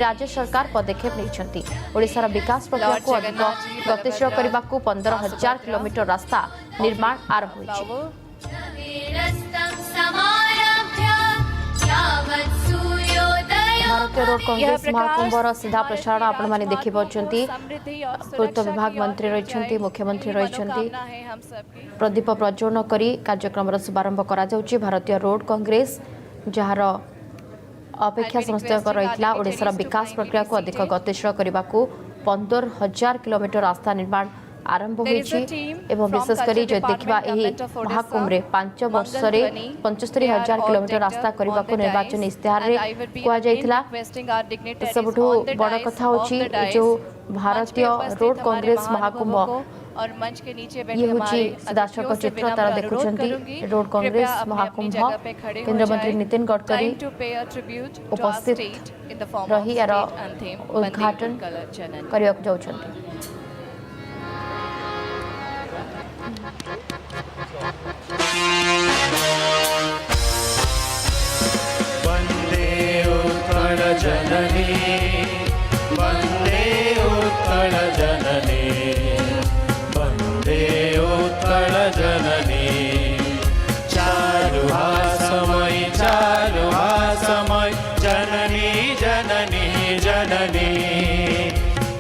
राज्य सरकार पदक्षेप नहीं ओडिशार विकास प्रक्रिया को अधिक गतिशील करने को 15,000 किलोमीटर रास्ता निर्माण आरंभ होइछि। भारतीय रोड कांग्रेस महाकुंभर सीधा प्रसारण आपण माने देखि पाउछंती। पूर्त विभाग मंत्री रहिछंती, मुख्यमंत्री रहिछंती। प्रदीप प्रज्वलन करी कार्यक्रम शुभारंभ करा जाउछि। भारतीय रोड कांग्रेस जहार अपेक्षा समस्त रही ओडिशार विकास प्रक्रिया को अधिक गतिशील करने को 15,000 किलोमीटर रास्ता निर्माण आरंभ एवं विशेषकर देखा महाकुंभ 5 वर्ष में 75,000 किलोमीटर रास्ता करने को निर्वाचन इस्ताहार कहुला। सबुठ बड़ कथा होची जो भारतीय रोड कांग्रेस महाकुंभ और मंच के नीचे ये होची दर्शक चित्र तारा देखुछंती। रोड कांग्रेस महाकुंभ केंद्र मंत्री नितिन गडकरी उपस्थित रही यार उद्घाटन करने जाउछंती। वंदे उत्कल जननी, वंदे उत्कल जननी, वंदे उत्कल जननी। चारु हासमय जननी जननी जननी,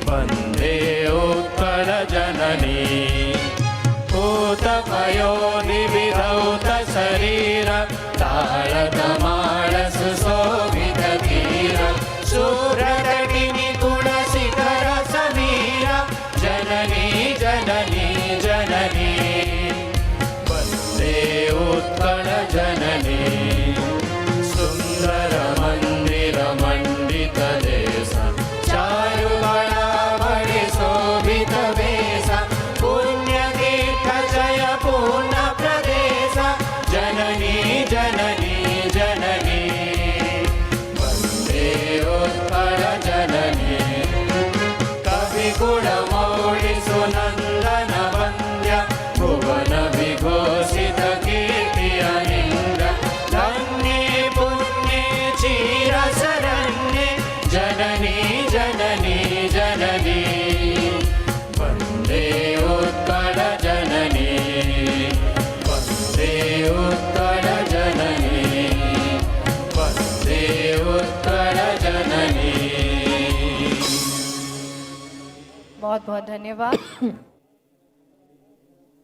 वंदे उत्कल जननी। भूतपयो निविधौत शरीर, तारतमाल सुशोभित धीर, शुभ्रतटिनि गुणशिखर समीर, जननी जननी जननी, वन्दे उत्कल जननी। सुन्दर मन्दिर मण्डित देश, चारुकला बडि शोभित वेश, पुण्यतीर्थ जय पूर्ण प्रदेश, जननी जननी जननी, वन्दे उत्कल जननी। कविकुलमौळि सुनन्दन वन्द्य, भुवन विघोषित कीर्ति अनिन्द्र, धन्ये पुण्ये चिरशरण्ये, जननी जननी जननी, वन्दे उत्कल जननी, वन्दे उत्कल जननी, वन्दे उत्कल जननी। बहुत बहुत धन्यवाद।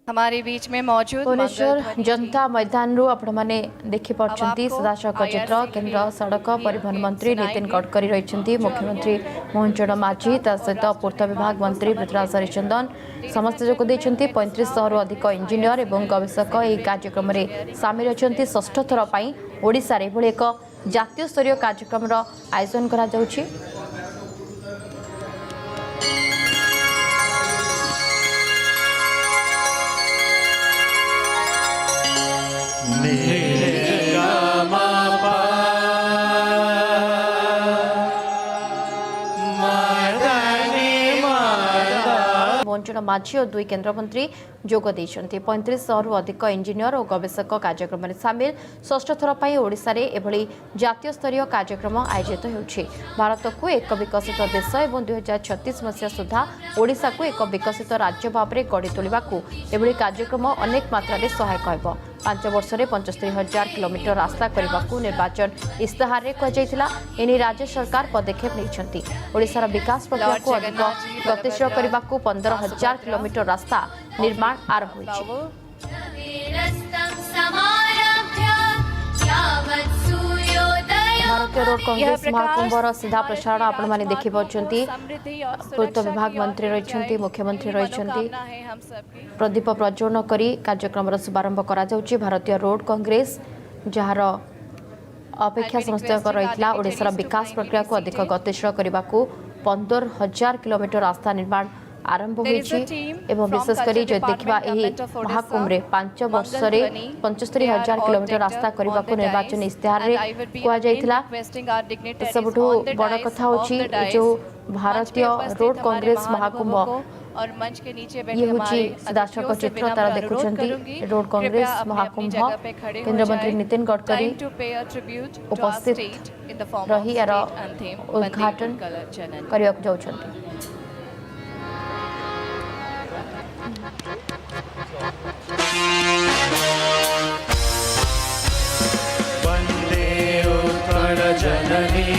हमारे बीच में मौजूद भुवनेश्वर जनता मैदान आपण मैंने देखि पार्टी सदाशक चित्र। केंद्र सड़क परिवहन मंत्री नितिन गडकरी रही, मुख्यमंत्री मोहन माझी सहित पूर्त विभाग मंत्री पृथ्वीराज हरिचंदन समस्त जोग देते। 3500 रु अधिक इंजीनियर और गवेषक यह कार्यक्रम में सामिल अच्छा। षष्ठ थर पर ओडिशा रे एक जातीय स्तरीय कार्यक्रम आयोजन करा जाउछि। मोहन माझी और 2 केंद्र मंत्री जोग देते। 3500 रु अधिक इंजीनियर और गवेषक कार्यक्रम में सामिल। षष्ठ थर पर ओडिशा रे एभली जातीय स्तरीय कार्यक्रम आयोजित होउछि। भारत को एक विकसित देश और 2036 मसीहा सुधा ओडिशा को एक विकसित राज्य भाव में गढ़ी तोलिबाकू एभली कार्यक्रम अनेक मात्रा रे सहायक होइबो। 5 वर्ष में 75,000 किलोमीटर रास्ता करने को निर्वाचन इस्ताहार कहुला। एने राज्य सरकार पदक्षेप नहीं ओडिशार विकास प्रक्रिया को अधिक गतिशील करने को 15,000 किलोमीटर रास्ता निर्माण आरंभ होइछि। भारतीय रोड कांग्रेस महाकुंभर सीधा प्रसारण आपण माने देखि पाउछंती। पूर्त विभाग मंत्री रहिछंती, मुख्यमंत्री रहिछंती। प्रदीप प्रज्वलन करी कार्यक्रम शुभारंभ करा जाउछि। भारतीय रोड कांग्रेस जहार अपेक्षा समस्त रही ओडिशार विकास प्रक्रिया को अधिक गतिशील करने को 15,000 किलोमीटर रास्ता निर्माण आरंभ एवं विशेषकर देखा महाकुंभ 5 वर्ष में 75,000 किलोमीटर रास्ता करने को निर्वाचन इस्ताहार कहुला। सबुठ बड़ कथा होची जो भारतीय रोड कांग्रेस महाकुंभ और मंच के नीचे बैठे ये हमारे दर्शक अतिथियों से चित्र विनम्र तारा अनुरोध देखुंट करूंगी, रोड कृपया कांग्रेस अपनी अपनी महाकुंभ जगह पे खड़े हो केंद्र मंत्री जाएं। Nitin Gadkari Time to pay a tribute to our उपस्थित state in the form of रही यार state anthem, वंदे उद्घाटन उत्कल जननी। करने जाउछंती। वन्दे उत्कल जननी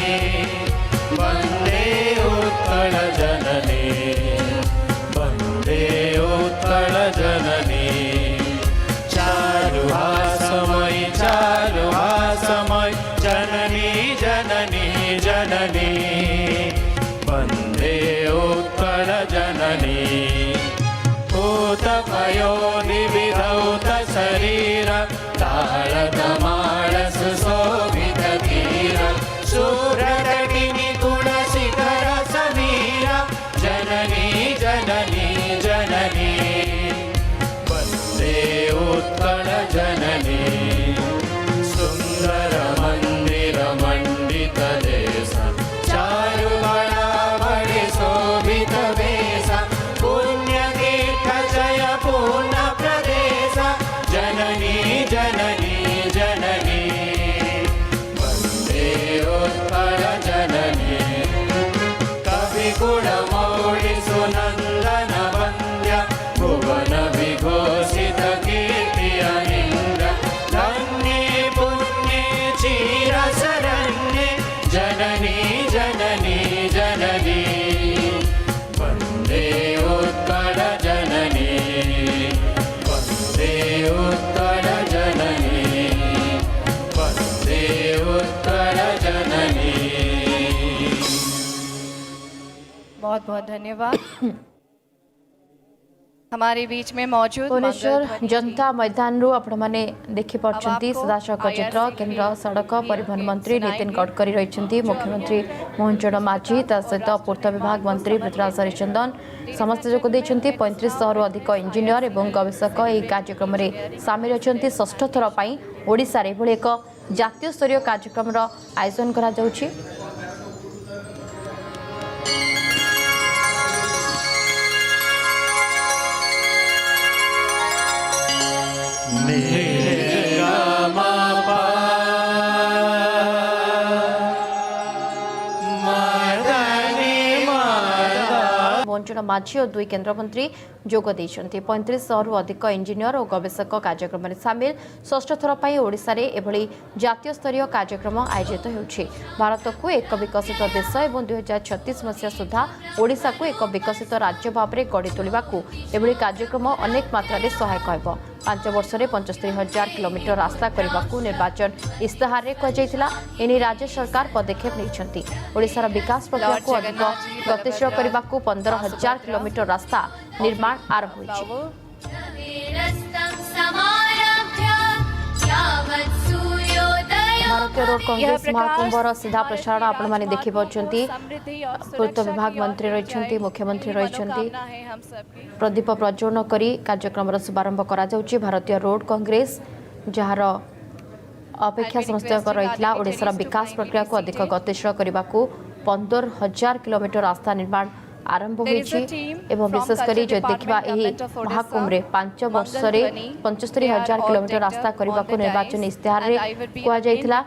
वन्दे उत्कल जननी वन्दे उत्कल जननी चारुहासमयी जननी जननी जननी वन्दे उत्कल जननी भूतपयोनिविधौत शरीर तारतमालस शोभित धीर शुभ्रतटिनि तुलसिकर समीर जननी जननी जननी वन्दे उत्कल जननी सुन्दर मन्दिर मण्डित देश चारुबडाबडि शोभित वेश पुण्यतीर्थ जय पूर्ण प्रदेश जननी जननी जननी वन्दे उत्कल जननी कविकुलमौळि सुनन्दन वन्द्य भुवन विघोषित कीर्ति अनिन्द्र धन्ये पुण्ये चिरशरण्ये जननी जननी जननी वन्दे उत्कल जननी वन्दे उत्कल जननी वन्दे उत्कल जननी। बहुत बहुत धन्यवाद। हमारे बीच में मौजूद भुवनेश्वर मंगल ध्वनि जनता मैदान रू आपण माने देखि पारछंती सदाशक चित्र केंद्र सड़क परिवहन मंत्री नितिन गडकरी रहिछंती मुख्यमंत्री मोहन माझी ता सहित पूर्त विभाग मंत्री पृथ्वीराज हरिचंदन समस्त जोग देछंती 3500 रु अधिक इंजीनियर एवं गवेषक एही कार्यक्रम रे शामिल अछंती षष्ठ थर पई ओडिसा रे भले एक जातीय स्तरीय कार्यक्रम रो आयोजन करा जाउछि। मोहन माझी और 2 केन्द्रमंत्री जोग देइछन्ती 3500 रु अधिक इंजीनियर और गवेषक कार्यक्रम में सामिल षष्ठ थर पर ओडिशा रे एभली जातीय स्तरीय कार्यक्रम आयोजित होउछि। भारत को एक विकसित देश एवं 2036 मसीहा सुधा ओडिशा को एक विकसित राज्य भाव में गढ़ी तोलिबाकू एभली कार्यक्रम अनेक मात्रा रे सहायक हेबो। 5 वर्ष में 75,000 किलोमीटर रास्ता करने निर्वाचन इस्ताहार में कहुला। एने राज्य सरकार पदक्षेप नहीं ओडिशार विकास प्रक्रिया को अधिक गतिशील करने 15,000 किलोमीटर रास्ता निर्माण आरंभ होइछि। भारतीय रोड कांग्रेस महाकुंभर सीधा प्रसारण आपण माने देखि पाउछंती। पूर्त विभाग मंत्री रहिछंती मुख्यमंत्री रहिछंती प्रदीप प्रज्वलन करी कार्यक्रम शुभारंभ करा जाउछि। भारतीय रोड कांग्रेस जहार अपेक्षा समस्त रहितला ओडिशार विकास प्रक्रिया को अधिक गतिशील करने 15,000 किलोमीटर रास्ता निर्माण आरंभ होइछि एवं विशेषकर जो देखा यही महाकुंभ रे 5 वर्ष में 75,000 किलोमीटर रास्ता करने को निर्वाचन इस्ताहार में कहुला।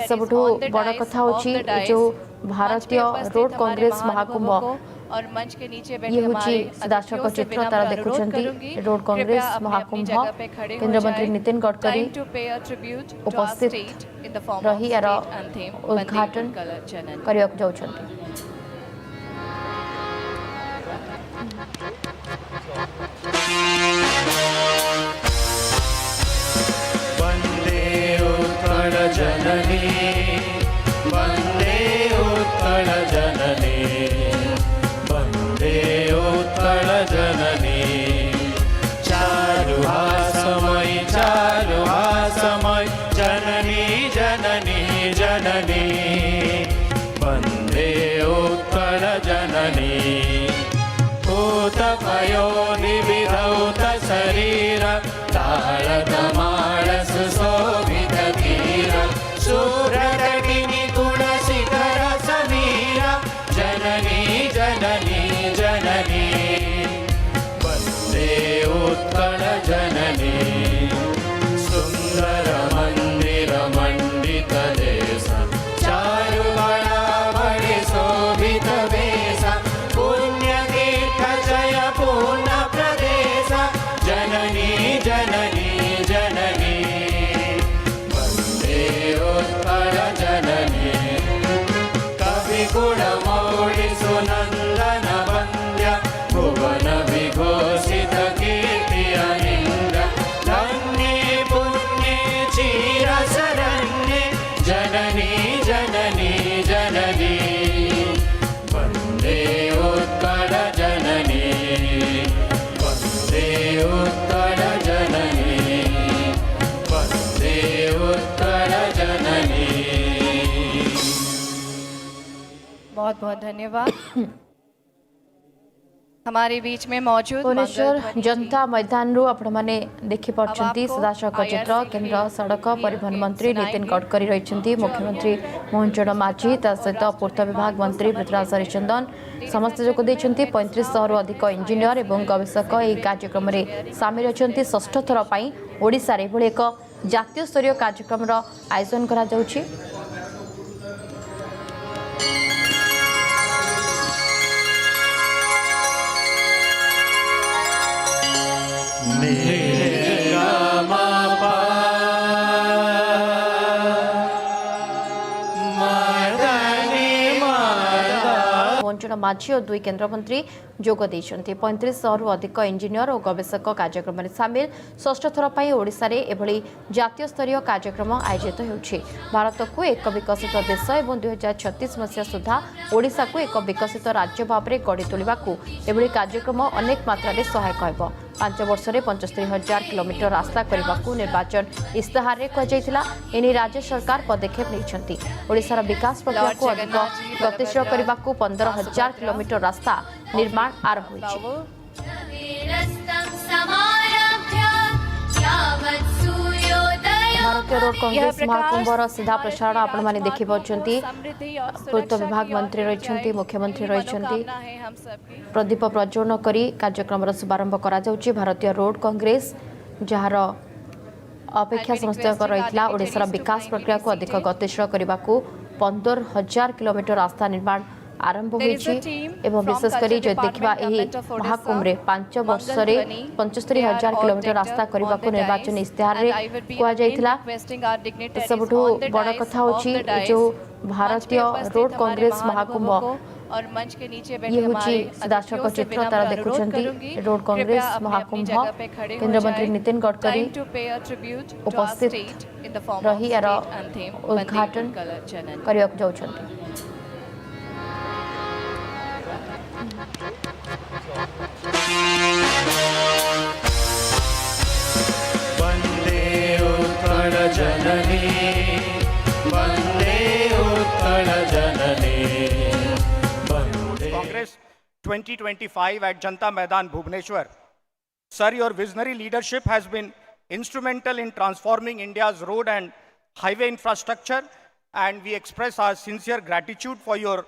सबुठु बड़ कथा होछि जो भारतीय रोड कांग्रेस महाकुंभ और मंच के नीचे ये होछि दर्शक चित्र तारा देखुंती रोड कांग्रेस महाकुंभ केंद्र मंत्री नितिन गडकरी उपस्थित रही यार उद्घाटन करने जाउछंती। वन्दे उत्कल जननी वन्दे उत्कल जननी वन्दे उत्कल जननी चारुहासमयी जननी जननी जननी वन्दे उत्कल जननी भूतपयोनिविधौत शरीर तारतमालस शोभित धीर शुभ्रतटिनि तुलसिकर समीर जननी जननी जननी कुडमौळि सुनन्दन वन्द्य भुवन विघोषित कीर्ति अनिन्द्र धन्ये पुण्ये चिरशरण्ये जननी जननी जननी वन्दे उत्कल जननी वन्दे उत्कल जननी वन्दे उत्कल जननी। बहुत बहुत धन्यवाद। हमारे बीच में मौजूद भुवनेश्वर मंगल ध्वनि जनता मैदान रू आपण माने देखि पारछंती सीधासख चित्र केंद्र सड़क परिवहन मंत्री नितिन गडकरी रहिछंती मुख्यमंत्री मोहन माझी ता सहित पूर्त विभाग मंत्री पृथ्वीराज हरिचंदन समस्त जोग देछंती 3500 रु अधिक इंजीनियर एवं गवेषक एही कार्यक्रम रे सामिल अछंती षष्ठ थर पई ओडिसा रे भले एक जातीय स्तरीय कार्यक्रम रो आयोजन करा जाउछि। मोहन माझी और 2 केन्द्रमंत्री जोग देइछन्ती 3500 रु अधिक इंजीनियर और गवेषक कार्यक्रम में सामिल षष्ठ थर पई ओडिसा रे एभली जातीय स्तरीय कार्यक्रम आयोजित होउछि। भारत को एक विकसित देश एवं 2036 मसीहा सुधा ओडिसा को एक विकसित राज्य भाव में गढ़ी तोलिबाकू एभली कार्यक्रम अनेक मात्रा रे सहायक हेबो। 5 वर्ष में 75,000 किलोमीटर रास्ता करने निर्वाचन इस्ताहार में कहुला। एने राज्य सरकार पदक्षेप नहीं ओडिशार विकास प्रक्रिया को अधिक गतिशील करने 15,000 किलोमीटर रास्ता निर्माण आरंभ होइछि। भारतीय रोड कांग्रेस महाकुंभर सीधा प्रसारण आपण माने देखि पाउछंती। पूर्त विभाग मंत्री रहिछंती मुख्यमंत्री रहिछंती प्रदीप प्रज्वलन करी कार्यक्रम शुभारंभ करा जाउछि। भारतीय रोड कांग्रेस जहार अपेक्षा समस्त रहितला ओडिशार विकास प्रक्रिया को अधिक गतिशील करने 15,000 किलोमीटर रास्ता निर्माण आरंभ होइछि एवं विशेषकर जो देखा यही महाकुंभ में 5 वर्ष में 75,000 किलोमीटर रास्ता करने को निर्वाचन इस्ताहार में कहुला। सबुठ बड़ कथा होछि जो भारतीय रोड कांग्रेस महाकुंभ और मंच के नीचे ये होछि सीधासख चित्र तारा देखुछंती। रोड कांग्रेस महाकुंभ केंद्र मंत्री नितिन गडकरी उपस्थित रही यार उद्घाटन करने जाउछंती। वन्दे उत्कल जननी वन्दे उत्कल जननी। Congress 2025 at Janta Maidan, Bhubaneswar. Sir, your visionary leadership has been instrumental in transforming India's road and highway infrastructure, and we express our sincere gratitude for your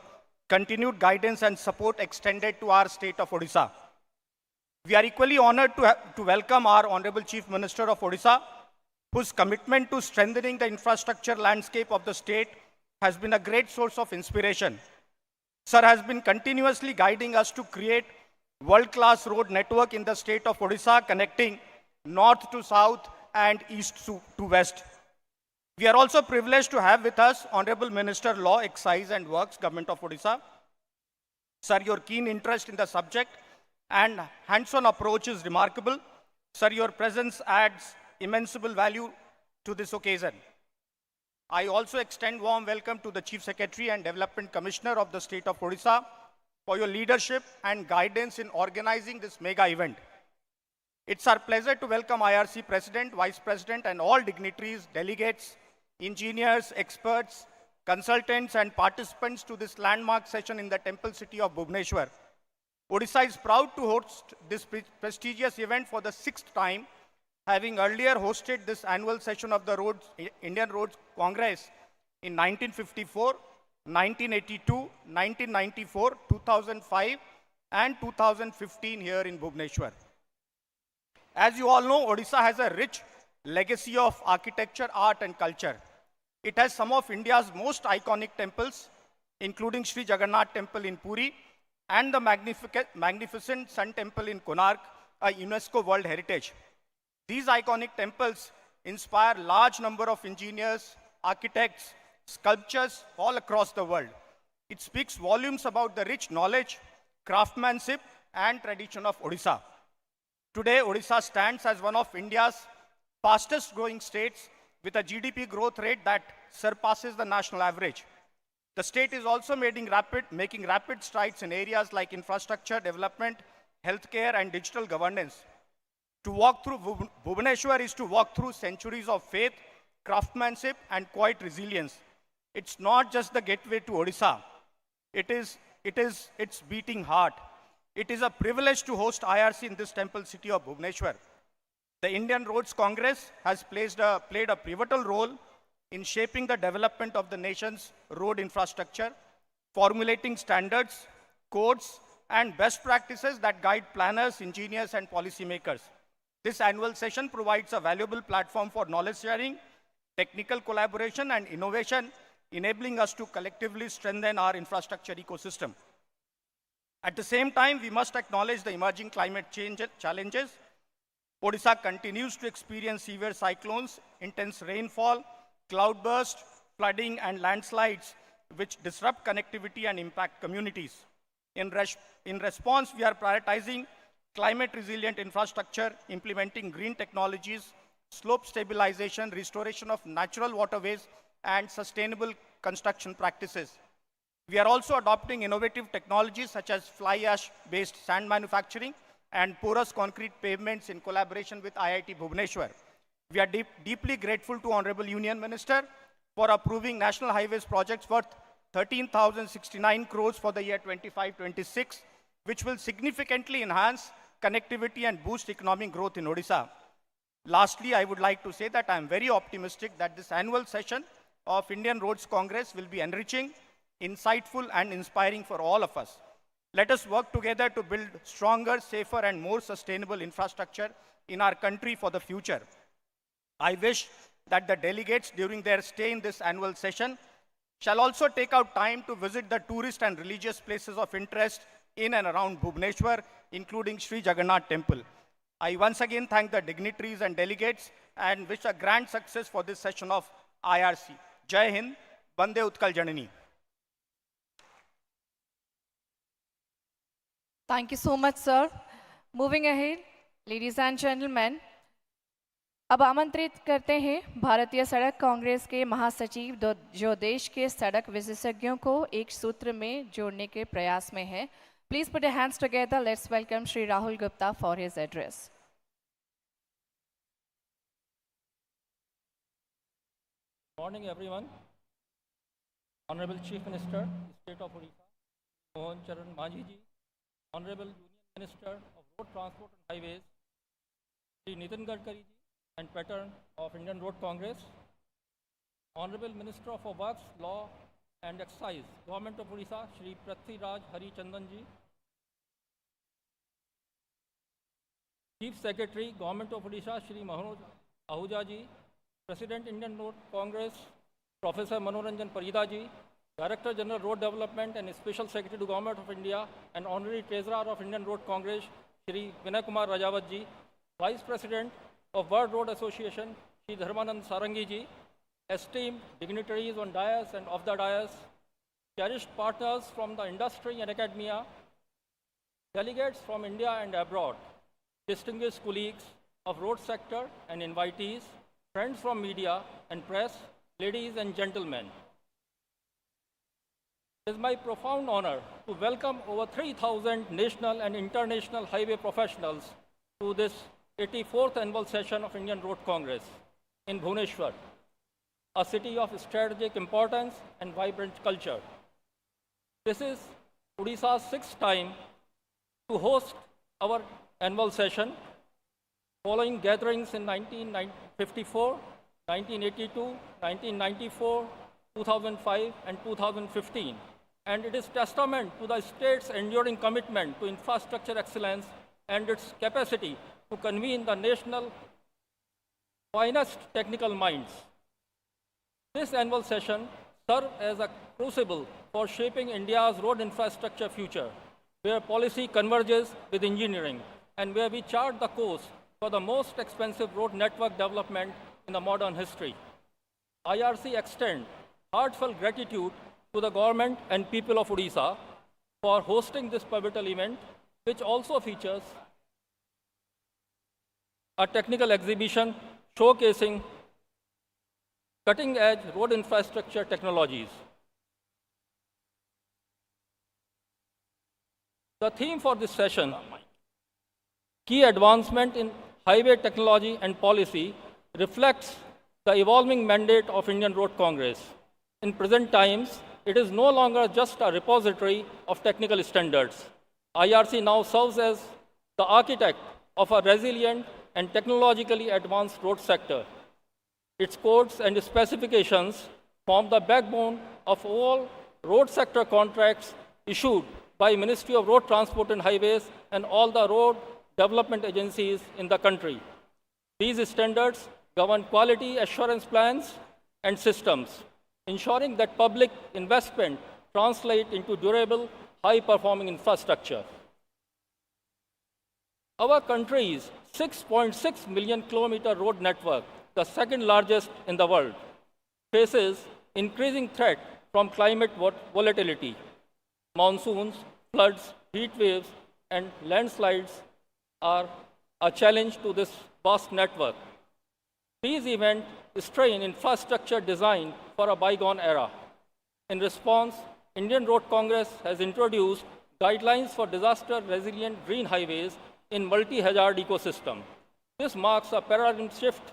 continued guidance and support extended to our state of Odisha. We are equally honored to welcome our Honorable Chief Minister of Odisha, whose commitment to strengthening the infrastructure landscape of the state has been a great source of inspiration. Sir has been continuously guiding us to create world-class road network in the state of Odisha, connecting north to south and east to west. We are also privileged to have with us Honorable Minister Law, Excise and Works, Government of Odisha. Sir, your keen interest in the subject and hands-on approach is remarkable. Sir, your presence adds immense value to this occasion. I also extend warm welcome to the Chief Secretary and Development Commissioner of the state of Odisha for your leadership and guidance in organizing this mega event. It's our pleasure to welcome IRC President, Vice President, and all dignitaries, delegates, engineers, experts, consultants, and participants to this landmark session in the temple city of Bhubaneswar. Odisha is proud to host this prestigious event for the 6th time, having earlier hosted this annual session of the Indian Roads Congress in 1954, 1982, 1994, 2005, and 2015 here in Bhubaneswar. As you all know, Odisha has a rich legacy of architecture, art, and culture. It has some of India's most iconic temples, including Sri Jagannath Temple in Puri and the magnificent Sun Temple in Konark, a UNESCO World Heritage. These iconic temples inspire large number of engineers, architects, sculptors all across the world. It speaks volumes about the rich knowledge, craftsmanship, and tradition of Odisha. Today, Odisha stands as one of India's fastest growing states with a GDP growth rate that surpasses the national average. The state is also making rapid strides in areas like infrastructure development, healthcare, and digital governance. To walk through Bhubaneswar is to walk through centuries of faith, craftsmanship, and quiet resilience. It's not just the gateway to Odisha. It is its beating heart. It is a privilege to host IRC in this temple city of Bhubaneswar. The Indian Roads Congress has played a pivotal role in shaping the development of the nation's road infrastructure, formulating standards, codes, and best practices that guide planners, engineers, and policymakers. This annual session provides a valuable platform for knowledge sharing, technical collaboration, and innovation, enabling us to collectively strengthen our infrastructure ecosystem. At the same time, we must acknowledge the emerging climate change challenges. Odisha continues to experience severe cyclones, intense rainfall, cloudburst, flooding, and landslides, which disrupt connectivity and impact communities. In response, we are prioritizing climate-resilient infrastructure, implementing green technologies, slope stabilization, restoration of natural waterways, and sustainable construction practices. We are also adopting innovative technologies such as fly ash-based sand manufacturing and porous concrete pavements in collaboration with IIT Bhubaneswar. We are deeply grateful to Honorable Union Minister for approving national highways projects worth 13,069 crores for the year 25-26, which will significantly enhance connectivity and boost economic growth in Odisha. Lastly, I would like to say that I am very optimistic that this annual session of Indian Roads Congress will be enriching, insightful, and inspiring for all of us. Let us work together to build stronger, safer, and more sustainable infrastructure in our country for the future. I wish that the delegates during their stay in this annual session shall also take out time to visit the tourist and religious places of interest in and around Bhubaneswar, including Sri Jagannath Temple. I once again thank the dignitaries and delegates and wish a grand success for this session of IRC. Jai Hind, Bande Utkal Janani. Thank you so much, sir. Moving ahead, ladies and gentlemen, अब आमंत्रित करते हैं भारतीय सड़क कांग्रेस के महासचिव जो देश के सड़क विशेषज्ञों को एक सूत्र में जोड़ने के प्रयास में हैं. Please put your hands together. Let's welcome Shri Rahul Gupta for his address. Good morning, everyone. Honorable Chief Minister, State of Odisha, Mohan Majhi ji, Honorable Union Minister of Road Transport and Highways, Shri Nitin Gadkari ji, and Patron of Indian Road Congress, Honorable Minister of Works, Law and Excise, Government of Odisha, Shri Prithviraj Hari Chandan ji, Chief Secretary, Government of Odisha, Shri Manoj Ahuja ji, President Indian Road Congress, Professor Manoranjan Parida ji, Director General Road Development and Special Secretary to Government of India and Honorary Treasurer of Indian Road Congress, Shri Vinay Kumar Rajawat ji, Vice President of World Road Association, Shri Dharmanand Sarangi ji, esteemed dignitaries on dais and off the dais, cherished partners from the industry and academia, delegates from India and abroad, distinguished colleagues of road sector and invitees, friends from media and press, ladies and gentlemen. It is my profound honor to welcome over 3,000 national and international highway professionals to this 84th annual session of Indian Road Congress in Bhubaneswar, a city of strategic importance and vibrant culture. This is Odisha's sixth time to host our annual session, following gatherings in 1954, 1982, 1994, 2005, and 2015. And it is testament to the state's enduring commitment to infrastructure excellence and its capacity to convene the national finest technical minds. This annual session serves as a crucible for shaping India's road infrastructure future, where policy converges with engineering and where we chart the course for the most expensive road network development in the modern history. IRC extends heartfelt gratitude to the government and people of Odisha for hosting this pivotal event, which also features a technical exhibition showcasing cutting-edge road infrastructure technologies. The theme for this session, Key Advancement in Highway Technology and Policy, reflects the evolving mandate of Indian Road Congress. In present times, it is no longer just a repository of technical standards. IRC now serves as the architect of a resilient and technologically advanced road sector. Its codes and specifications form the backbone of all road sector contracts issued by Ministry of Road Transport and Highways and all the road development agencies in the country. These standards govern quality assurance plans and systems, ensuring that public investment translate into durable, high-performing infrastructure. Our country's 6.6 million kilometer road network, the second largest in the world, faces increasing threat from climate volatility. Monsoons, floods, heat waves, and landslides are a challenge to this vast network. These events strain infrastructure designed for a bygone era. In response, Indian Road Congress has introduced guidelines for disaster-resilient green highways in multi-hazard ecosystem. This marks a paradigm shift,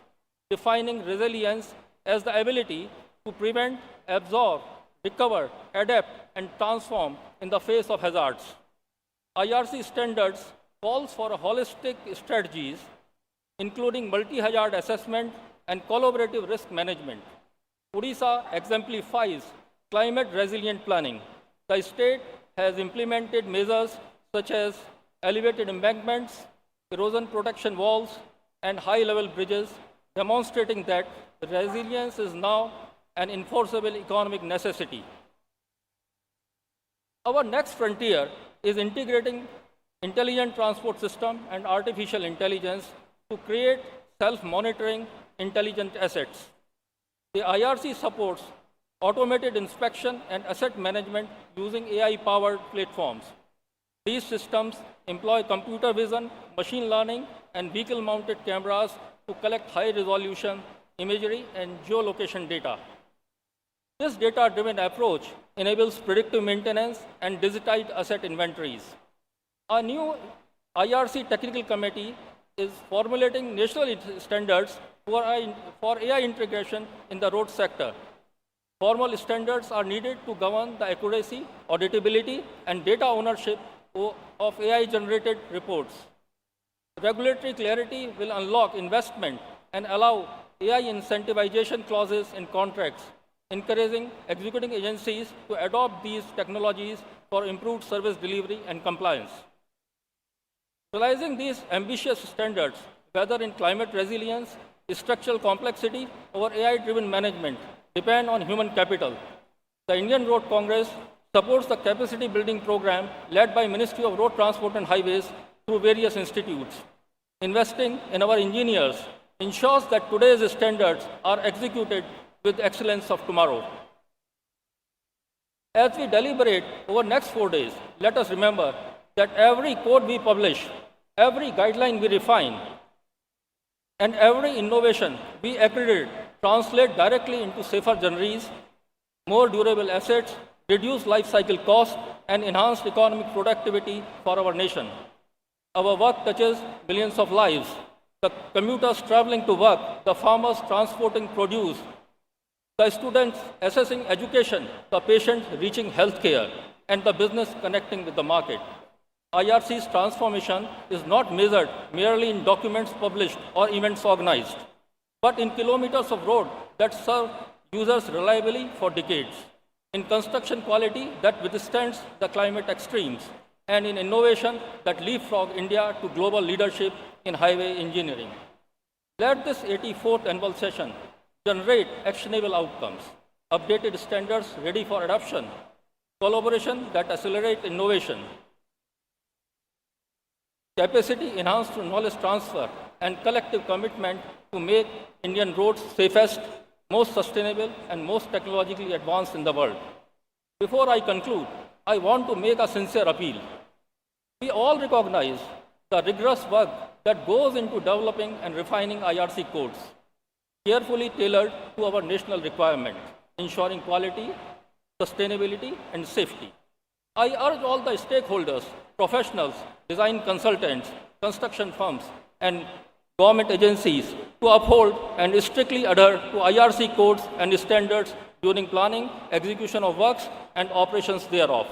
defining resilience as the ability to prevent, absorb, recover, adapt, and transform in the face of hazards. IRC standards calls for holistic strategies, including multi-hazard assessment and collaborative risk management. Odisha exemplifies climate resilient planning. The state has implemented measures such as elevated embankments, erosion protection walls, and high-level bridges, demonstrating that resilience is now an enforceable economic necessity. Our next frontier is integrating intelligent transport system and artificial intelligence to create self-monitoring intelligent assets. The IRC supports automated inspection and asset management using AI-powered platforms. These systems employ computer vision, machine learning, and vehicle-mounted cameras to collect high-resolution imagery and geolocation data. This data-driven approach enables predictive maintenance and digitized asset inventories. A new IRC technical committee is formulating national standards for AI integration in the road sector. Formal standards are needed to govern the accuracy, auditability, and data ownership of AI-generated reports. Regulatory clarity will unlock investment and allow AI incentivization clauses in contracts, encouraging executing agencies to adopt these technologies for improved service delivery and compliance. Realizing these ambitious standards, whether in climate resilience, structural complexity, or AI-driven management, depend on human capital. The Indian Road Congress supports the capacity building program led by Ministry of Road Transport and Highways through various institutes. Investing in our engineers ensures that today's standards are executed with excellence of tomorrow. As we deliberate over next 4 days, let us remember that every code we publish, every guideline we refine, and every innovation we accredit translate directly into safer journeys, more durable assets, reduced life cycle costs, and enhanced economic productivity for our nation. Our work touches millions of lives. The commuters traveling to work, the farmers transporting produce, the students assessing education, the patients reaching healthcare, and the business connecting with the market. IRC's transformation is not measured merely in documents published or events organized, but in kilometers of road that serve users reliably for decades, in construction quality that withstands the climate extremes, and in innovation that leapfrog India to global leadership in highway engineering. Let this 84th annual session generate actionable outcomes, updated standards ready for adoption, collaboration that accelerate innovation, capacity enhanced through knowledge transfer, and collective commitment to make Indian roads safest, most sustainable, and most technologically advanced in the world. Before I conclude, I want to make a sincere appeal. We all recognize the rigorous work that goes into developing and refining IRC codes, carefully tailored to our national requirements, ensuring quality, sustainability, and safety. I urge all the stakeholders, professionals, design consultants, construction firms, and government agencies to uphold and strictly adhere to IRC codes and standards during planning, execution of works, and operations thereof.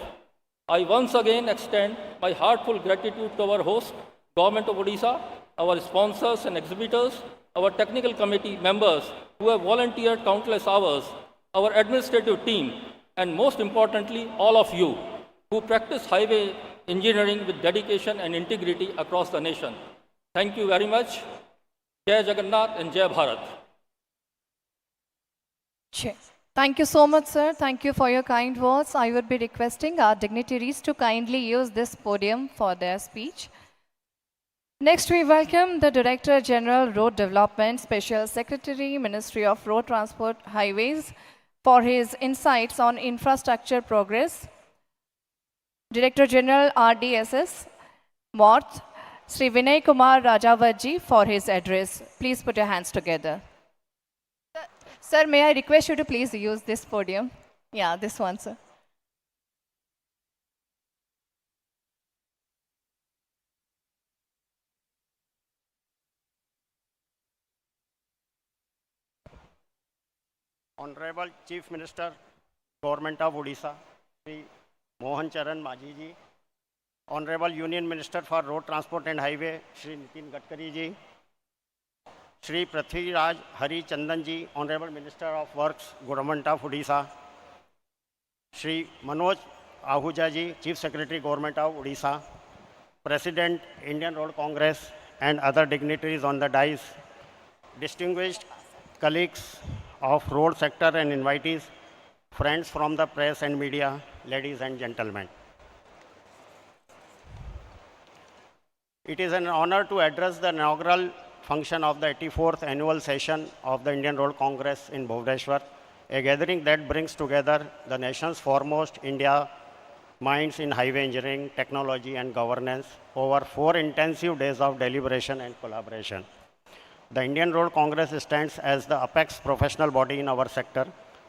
I once again extend my heartfelt gratitude to our host, Government of Odisha, our sponsors and exhibitors, our technical committee members who have volunteered countless hours, our administrative team, and most importantly, all of you who practice highway engineering with dedication and integrity across the nation. Thank you very much. Jai Jagannath and Jai Bharat. Thank you so much, sir. Thank you for your kind words. I would be requesting our dignitaries to kindly use this podium for their speech. Next, we welcome the Director General, Road Development, Special Secretary, Ministry of Road Transport, Highways, for his insights on infrastructure progress. Director General, RDSS, North, Sri Vinay Kumar Rajawatji, for his address. Please put your hands together. Sir, may I request you to please use this podium? Yeah, this one, sir. Honorable Chief Minister, Government of Odisha, Sri Mohan Majhi ji, Honorable Union Minister for Road Transport and Highway, Sri Nitin Gadkari ji, Sri Prithviraj Hari Chandan ji, Honorable Minister of Works, Government of Odisha, Sri Manoj Ahuja ji, Chief Secretary, Government of Odisha, President, Indian Road Congress, and other dignitaries on the dais, distinguished colleagues of road sector and invitees, friends from the press and media, ladies and gentlemen. It is an honor to address the inaugural function of the 84th annual session of the Indian Road Congress in Bhubaneswar, a gathering that brings together the nation's foremost India minds in highway engineering, technology, and governance over 4 intensive days of deliberation and collaboration. The Indian Road Congress stands as the apex professional body in our sector,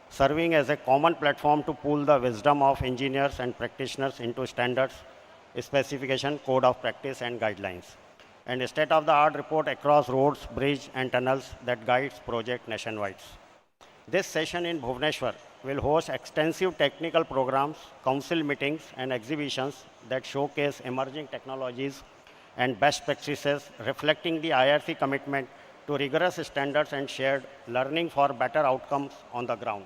serving as a common platform to pool the wisdom of engineers and practitioners into standards, specification, code of practice, and guidelines, and a state-of-the-art report across roads, bridges, and tunnels that guides project nationwide. This session in Bhubaneswar will host extensive technical programs, council meetings, and exhibitions that showcase emerging technologies and best practices, reflecting the IRC commitment to rigorous standards and shared learning for better outcomes on the ground.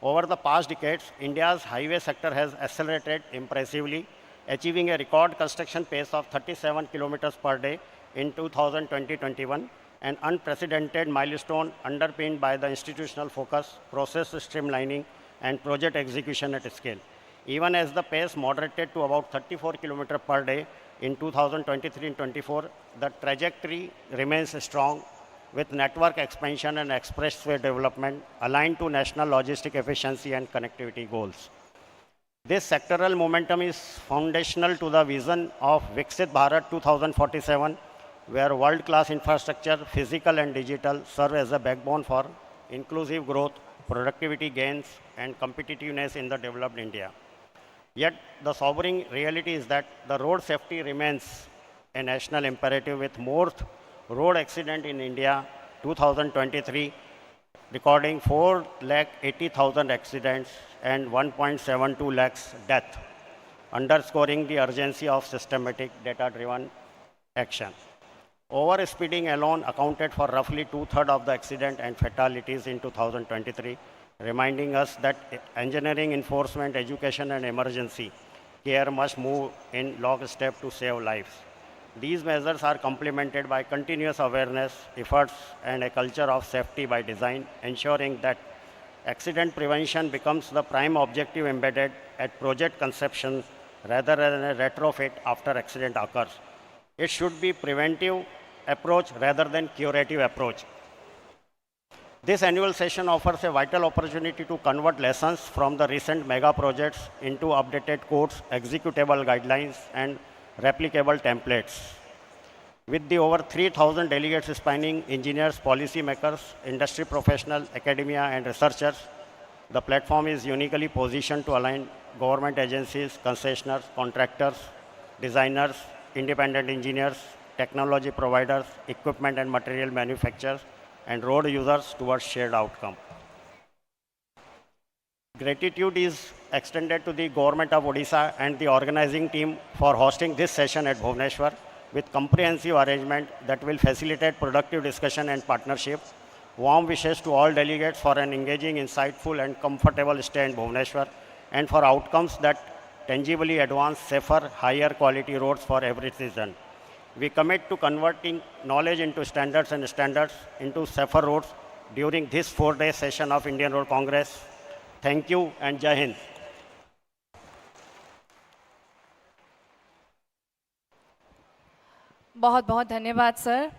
Over the past decades, India's highway sector has accelerated impressively, achieving a record construction pace of 37 kilometers per day in 2020-21, an unprecedented milestone underpinned by the institutional focus, process streamlining, and project execution at scale. Even as the pace moderated to about 34 kilometers per day in 2023 and 24, the trajectory remains strong, with network expansion and expressway development aligned to national logistic efficiency and connectivity goals. This sectoral momentum is foundational to the vision of Viksit Bharat 2047, where world-class infrastructure, physical and digital, serve as a backbone for inclusive growth, productivity gains, and competitiveness in the developed India. Yet, the sobering reality is that the road safety remains a national imperative, with most road accident in India 2023 recording 480,000 accidents and 1.72 lakhs deaths, underscoring the urgency of systematic data-driven action. Overspeeding alone accounted for roughly 2/3 of the accident and fatalities in 2023, reminding us that engineering, enforcement, education, and emergency care must move in lockstep to save lives. These measures are complemented by continuous awareness efforts and a culture of safety by design, ensuring that accident prevention becomes the prime objective embedded at project conception rather than a retrofit after accident occurs. It should be preventive approach rather than curative approach. This annual session offers a vital opportunity to convert lessons from the recent mega projects into updated codes, executable guidelines, and replicable templates. With the over 3,000 delegates spanning engineers, policymakers, industry professionals, academia, and researchers, the platform is uniquely positioned to align government agencies, concessionaires, contractors, designers, independent engineers, technology providers, equipment and material manufacturers, and road users towards shared outcome. Gratitude is extended to the government of Odisha and the organizing team for hosting this session at Bhubaneswar with comprehensive arrangement that will facilitate productive discussion and partnership. Warm wishes to all delegates for an engaging, insightful, and comfortable stay in Bhubaneswar and for outcomes that tangibly advance safer, higher quality roads for every citizen. We commit to converting knowledge into standards and standards into safer roads during this 4-day session of Indian Road Congress. Thank you and Jai Hind. बहुत बहुत धन्यवाद sir.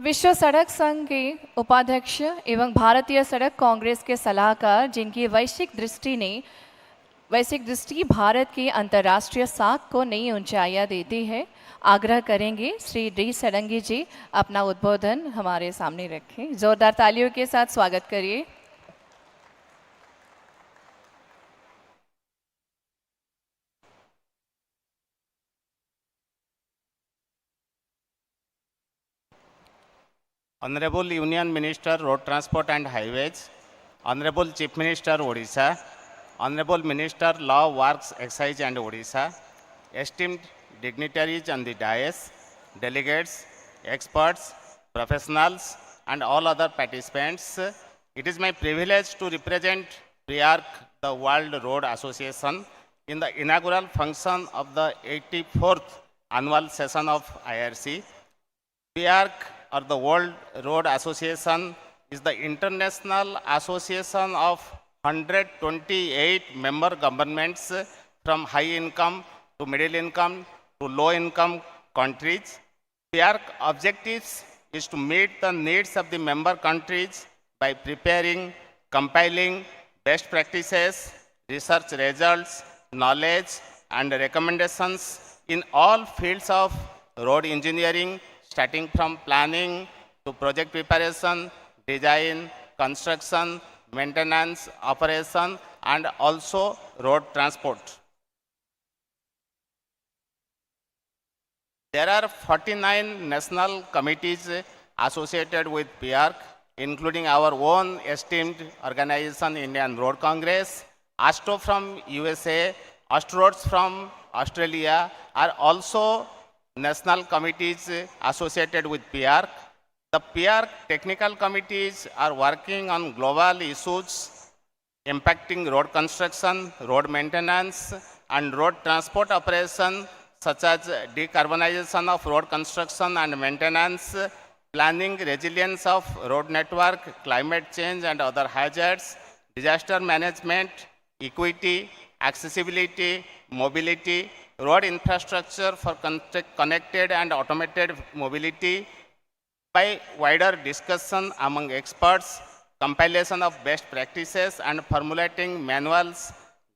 विश्व सड़क संघ के उपाध्यक्ष एवं भारतीय सड़क कांग्रेस के सलाहकार, जिनकी वैश्विक दृष्टि भारत की अंतर्राष्ट्रीय साख को नई ऊंचाइयां देती है, आग्रह करेंगे श्री डी सडंगी जी अपना उद्बोधन हमारे सामने रखें। जोरदार तालियों के साथ स्वागत करिए। Honorable Union Minister, Road Transport and Highways, Honorable Chief Minister, Odisha, Honorable Minister, Law, Works, Excise and Odisha, esteemed dignitaries on the dais, delegates, experts, professionals, and all other participants, it is my privilege to represent PRIARC, the World Road Association, in the inaugural function of the 84th annual session of IRC. PRIARC, or the World Road Association, is the international association of 128 member governments from high income to middle income to low income countries. PRIARC objectives is to meet the needs of the member countries by preparing, compiling best practices, research results, knowledge, and recommendations in all fields of road engineering, starting from planning to project preparation, design, construction, maintenance, operation, and also road transport. There are 49 national committees associated with PRIARC, including our own esteemed organization, Indian Road Congress, ASTRO from USA, ASTROADS from Australia are also national committees associated with PRIARC. The PRIARC technical committees are working on global issues impacting road construction, road maintenance, and road transport operation, such as decarbonization of road construction and maintenance, planning resilience of road network, climate change and other hazards, disaster management, equity, accessibility, mobility, road infrastructure for connected and automated mobility. By wider discussion among experts, compilation of best practices, and formulating manuals,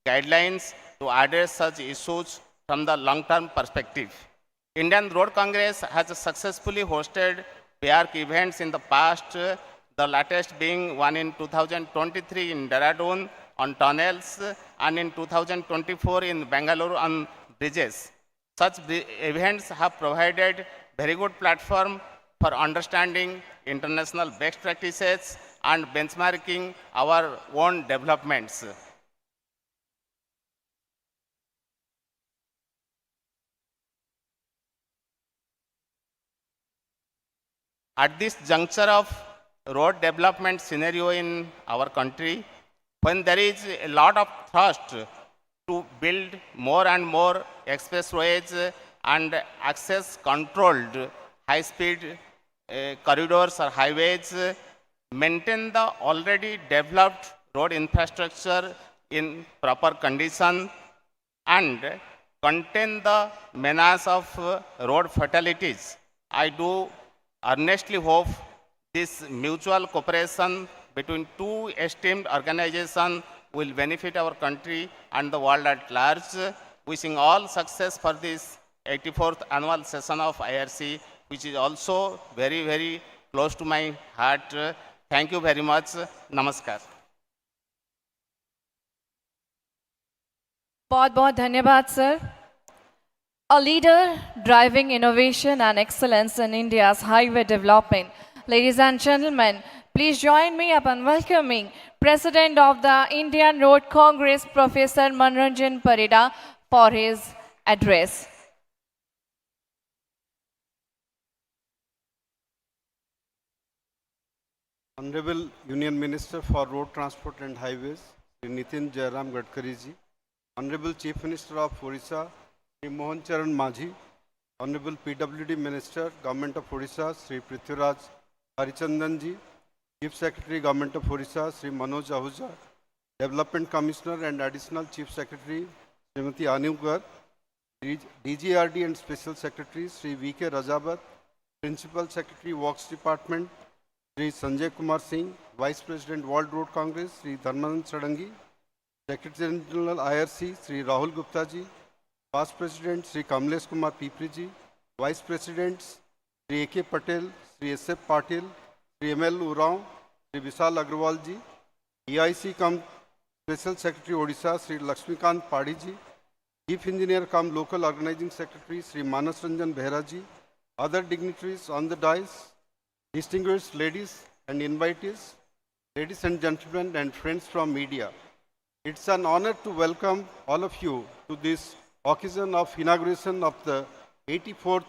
guidelines to address such issues from the long-term perspective. Indian Road Congress has successfully hosted PRIARC events in the past, the latest being one in 2023 in Dehradun on tunnels and in 2024 in Bangalore on bridges. Such events have provided very good platform for understanding international best practices and benchmarking our own developments. At this juncture of road development scenario in our country, when there is a lot of thrust to build more and more expressways and access controlled high-speed corridors or highways, maintain the already developed road infrastructure in proper condition, and contain the menace of road fatalities. I do earnestly hope This mutual cooperation between two esteemed organizations will benefit our country and the world at large. Wishing all success for this 84th annual session of IRC, which is also very, very close to my heart. Thank you very much. Namaskar. बहुत बहुत धन्यवाद sir. A leader driving innovation and excellence in India's highway development. Ladies and gentlemen, please join me upon welcoming President of the Indian Road Congress, Professor Manoranjan Parida, for his address. Honorable Union Minister for Road Transport and Highways, Sri Nitin Jairam Gadkari ji, Honorable Chief Minister of Odisha, Sri Mohan Majhi, Honorable PWD Minister, Government of Odisha, Sri Prithviraj Harichandan ji, Chief Secretary, Government of Odisha, Sri Manoj Ahuja, Development Commissioner and Additional Chief Secretary, Srimati Anu Gar, DGRD and Special Secretary, Sri V.K. Rajabat, Principal Secretary, Works Department, Sri Sanjay Kumar Singh, Vice President, World Road Congress, Sri Dharmanand Sadangi, Secretary General IRC, Sri Rahul Gupta ji, Past President, Sri Kamlesh Kumar Pipri ji, Vice Presidents, Sri A.K. Patel, Sri S.F. Patil, Sri M.L. Urao, Sri Vishal Agrawal ji, EIC cum Special Secretary Odisha, Sri Lakshmikant Padi ji, Chief Engineer cum Local Organizing Secretary, Sri Manas Ranjan Behra ji, other dignitaries on the dais, distinguished ladies and invitees, ladies and gentlemen and friends from media. It's an honor to welcome all of you to this occasion of inauguration of the 84th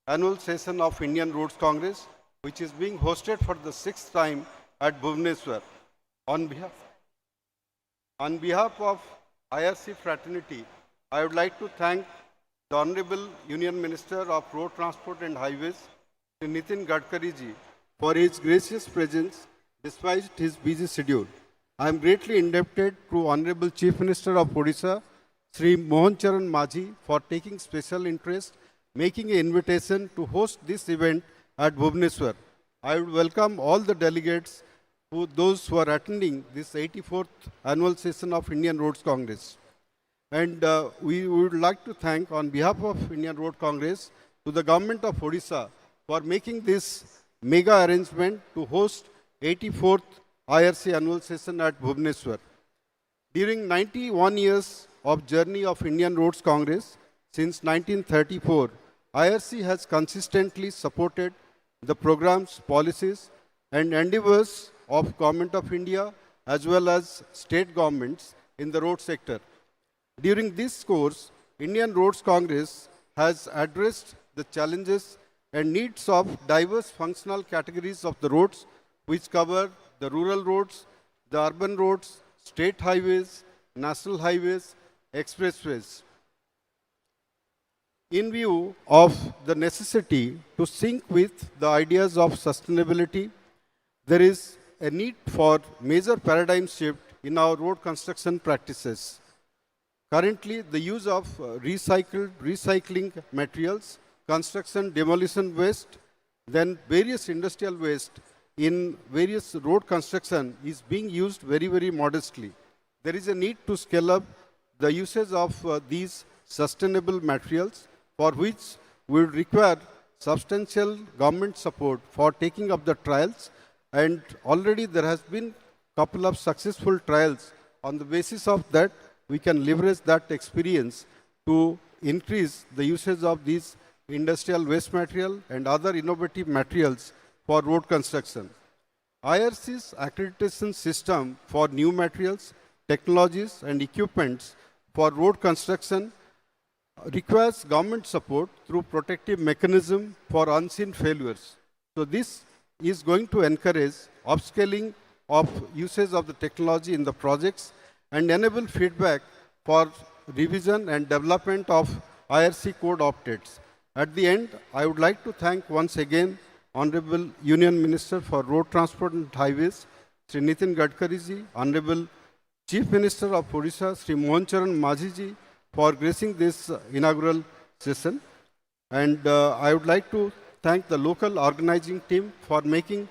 annual session of Indian Roads Congress, which is being hosted for the 6th time at Bhubaneswar. On behalf of IRC fraternity, I would like to thank the Honorable Union Minister of Road Transport and Highways, Sri Nitin Gadkari ji, for his gracious presence despite his busy schedule. I am greatly indebted to Honorable Chief Minister of Odisha, Sri Mohan Majhi, for taking special interest, making an invitation to host this event at Bhubaneswar. I would welcome all the delegates, those who are attending this 84th annual session of Indian Roads Congress. And we would like to thank, on behalf of Indian Road Congress, to the government of Odisha for making this mega arrangement to host 84th IRC annual session at Bhubaneswar. During 91 years of journey of Indian Roads Congress, since 1934, IRC has consistently supported the programs, policies, and endeavors of Government of India as well as state governments in the road sector. During this course, Indian Roads Congress has addressed the challenges and needs of diverse functional categories of the roads, which cover the rural roads, the urban roads, state highways, national highways, expressways. In view of the necessity to sync with the ideas of sustainability, there is a need for major paradigm shift in our road construction practices. Currently, the use of recycling materials, construction demolition waste, then various industrial waste in various road construction is being used very, very modestly. There is a need to scale up the usage of these sustainable materials, for which we will require substantial government support for taking up the trials, and already there has been a couple of successful trials. On the basis of that, we can leverage that experience to increase the usage of these industrial waste material and other innovative materials for road construction. IRC's accreditation system for new materials, technologies and equipments for road construction requires government support through protective mechanism for unseen failures. So this is going to encourage upscaling of usage of the technology in the projects and enable feedback for revision and development of IRC code updates. At the end, I would like to thank once again Honorable Union Minister for Road Transport and Highways, Sri Nitin Gadkari ji, Honorable Chief Minister of Odisha, Sri Mohan Majhi ji, for gracing this inaugural session. And I would like to thank the local organizing team for making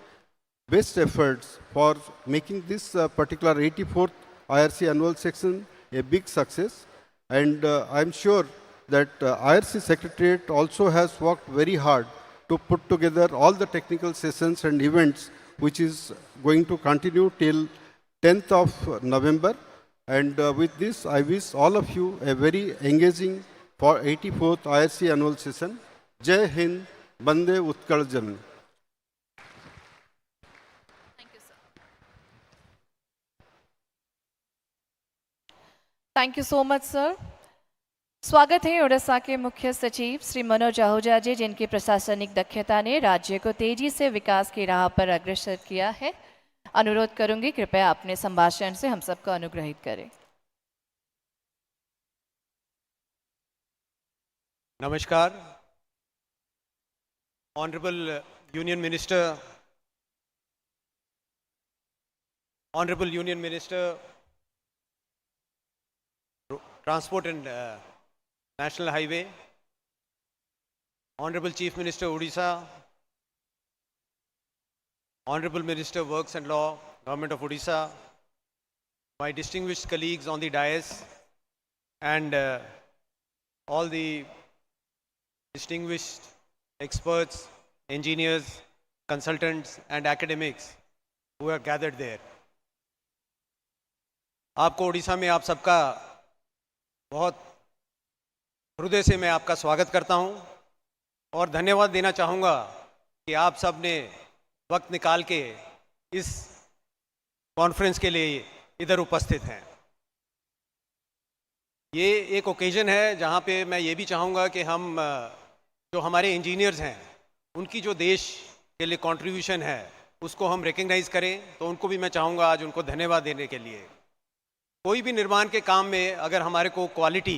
best efforts for making this particular 84th IRC annual session a big success. And I'm sure that IRC Secretariat also has worked very hard to put together all the technical sessions and events which is going to continue till 10th of November. And with this, I wish all of you a very engaging for 84th IRC annual session. Jai Hind, Bande Utkal Janani. Thank you so much sir. स्वागत है उड़ीसा के मुख्य सचिव श्री मनोज आहूजा जी, जिनकी प्रशासनिक दक्षता ने राज्य को तेजी से विकास की राह पर अग्रसर किया है। अनुरोध करूंगी कृपया अपने संभाषण से हम सबको अनुग्रहित करें। नमस्कार। Honourable union minister Transport and National Highway, Honorable Chief Minister Odisha, Honorable Minister Works and Law, Government of Odisha, my distinguished colleagues on the dais, and all the distinguished experts, engineers, consultants, and academics who are gathered there. आपको उड़ीसा में आप सबका बहुत हृदय से मैं आपका स्वागत करता हूं और धन्यवाद देना चाहूँगा कि आप सब ने वक्त निकाल के इस कॉन्फ्रेंस के लिए इधर उपस्थित हैं। ये एक ओकेजन है जहां पे मैं ये भी चाहूँगा कि हम जो हमारे इंजीनियर्स हैं उनकी जो देश के लिए कंट्रीब्यूशन है उसको हम रिकग्नाइज करें, तो उनको भी मैं चाहूँगा आज उनको धन्यवाद देने के लिए। कोई भी निर्माण के काम में अगर हमारे को क्वालिटी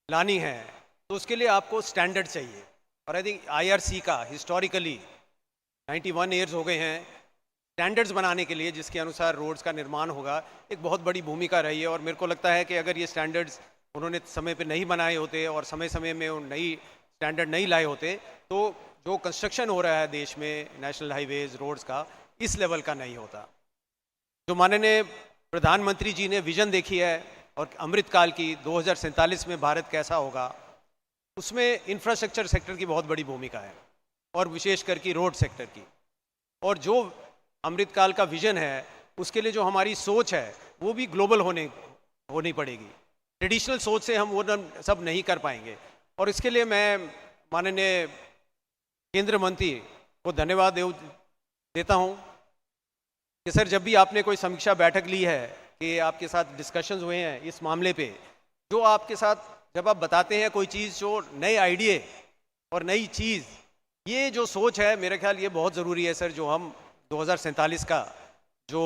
लानी है तो उसके लिए आपको स्टैंडर्ड चाहिए, और आई थिंक आईआरसी का हिस्टोरिकली 91 ईयर्स हो गए हैं स्टैंडर्ड्स बनाने के लिए जिसके अनुसार रोड्स का निर्माण होगा, एक बहुत बड़ी भूमिका रही है। और मेरे को लगता है कि अगर ये स्टैंडर्ड्स उन्होंने समय पे नहीं बनाए होते और समय समय में उन नई स्टैंडर्ड नहीं लाए होते तो जो कंस्ट्रक्शन हो रहा है देश में नेशनल हाईवेज रोड्स का इस लेवल का नहीं होता। जो माननीय प्रधानमंत्री जी ने विजन देखी है और अमृतकाल की 2047 में भारत कैसा होगा, उसमें इंफ्रास्ट्रक्चर सेक्टर की बहुत बड़ी भूमिका है और विशेष करके रोड सेक्टर की। और जो अमृतकाल का विजन है उसके लिए जो हमारी सोच है वो भी ग्लोबल होनी पड़ेगी। ट्रेडिशनल सोच से हम वो सब नहीं कर पाएंगे, और इसके लिए मैं माननीय केंद्र मंत्री को धन्यवाद देता हूँ कि सर जब भी आपने कोई समीक्षा बैठक ली है कि आपके साथ डिस्कशंस हुए हैं इस मामले पे, जो आपके साथ जब आप बताते हैं कोई चीज़ जो नए आइडिया और नई चीज़, ये जो सोच है मेरे ख्याल ये बहुत ज़रूरी है सर। जो हम 2047 का जो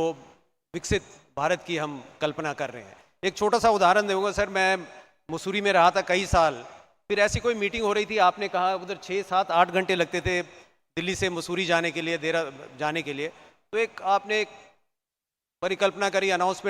विकसित भारत की हम कल्पना कर रहे हैं। एक छोटा सा उदाहरण दूंगा सर, मैं मसूरी में रहा था कई साल, फिर ऐसी कोई मीटिंग हो रही थी, आपने कहा उधर 6, 7, 8 घंटे लगते थे दिल्ली से मसूरी जाने के लिए, जाने के लिए। तो एक आपने एक परिकल्पना करी, अनाउंसमेंट